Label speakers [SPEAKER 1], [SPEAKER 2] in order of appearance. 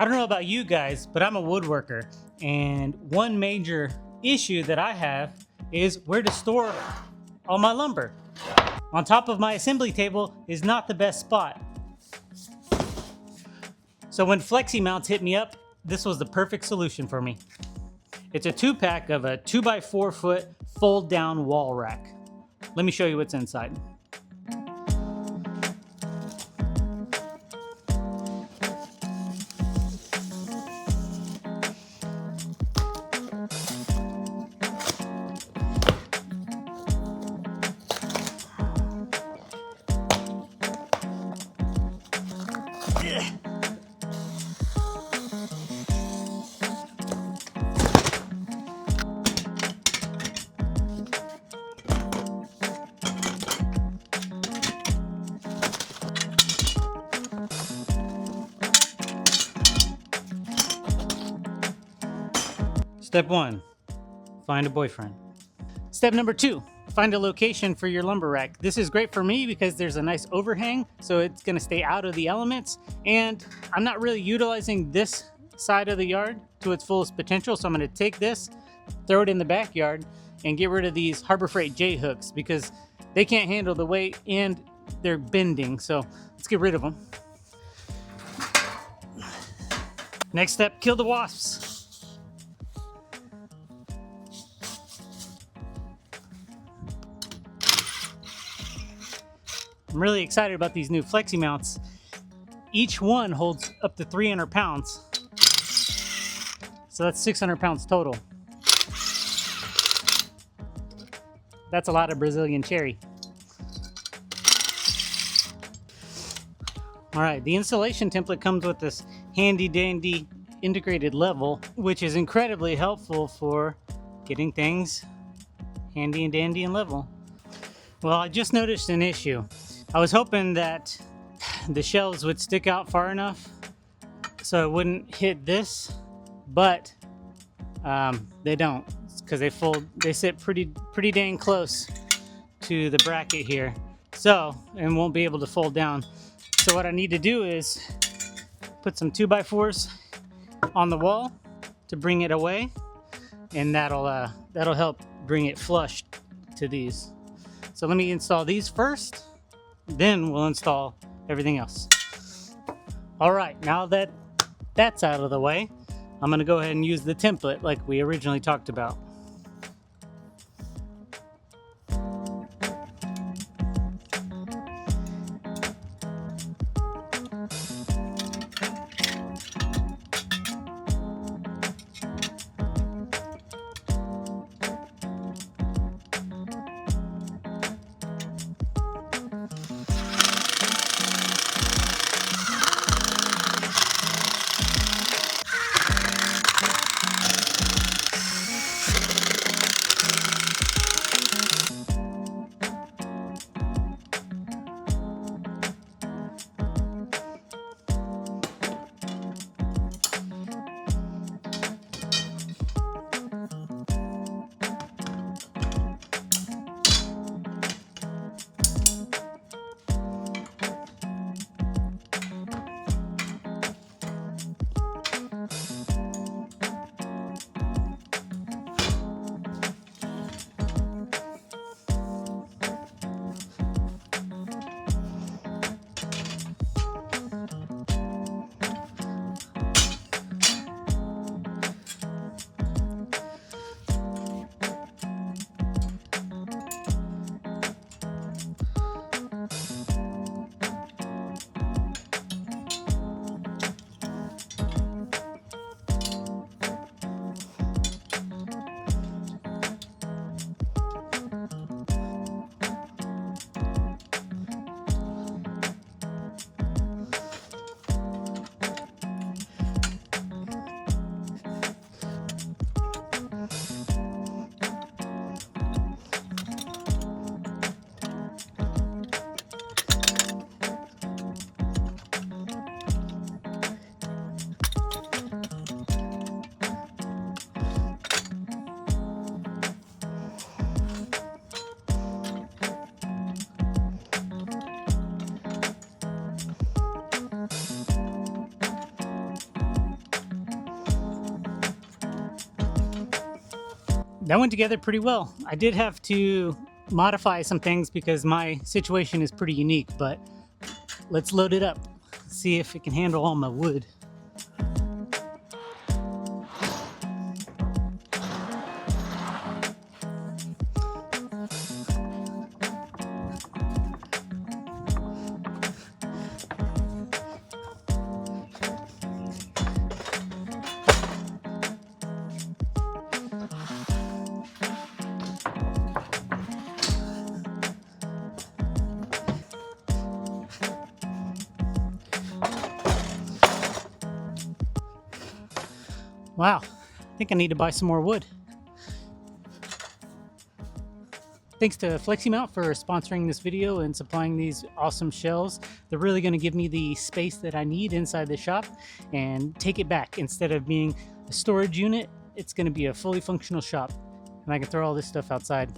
[SPEAKER 1] I don't know about you guys, but I'm a woodworker, and one major issue that I have is where to store all my lumber. On top of my assembly table is not the best spot. So when Fleximounts hit me up, this was the perfect solution for me. It's a 2-pack of a 2x4 foot fold down wall rack. Let me show you what's inside. Step 1, find a boyfriend. Step number 2, find a location for your lumber rack. This is great for me because there's a nice overhang, so it's gonna stay out of the elements, and I'm not really utilizing this side of the yard to its fullest potential, so I'm gonna take this, throw it in the backyard, and get rid of these Harbor Freight J-hooks because they can't handle the weight and they're bending, so let's get rid of them. Next step, kill the wasps. I'm really excited about these new Fleximounts. Each one holds up to 300 pounds. So that's 600 pounds total. That's a lot of Brazilian cherry. All right, the installation template comes with this handy dandy integrated level, which is incredibly helpful for getting things handy and dandy and level. Well, I just noticed an issue. I was hoping that the shelves would stick out far enough so it wouldn't hit this, but they don't, because they sit pretty dang close to the bracket here, so, and won't be able to fold down. So what I need to do is put some 2x4s on the wall to bring it away, and that'll help bring it flush to these. So let me install these first, then we'll install everything else. All right, now that that's out of the way, I'm gonna go ahead and use the template like we originally talked about. that went together pretty well. I did have to modify some things because my situation is pretty unique, but let's load it up, see if it can handle all my wood. Wow, I think I need to buy some more wood. Thanks to Fleximount for sponsoring this video and supplying these awesome shelves. They're really going to give me the space that I need inside the shop and take it back. Instead of being a storage unit, it's going to be a fully functional shop, and I can throw all this stuff outside.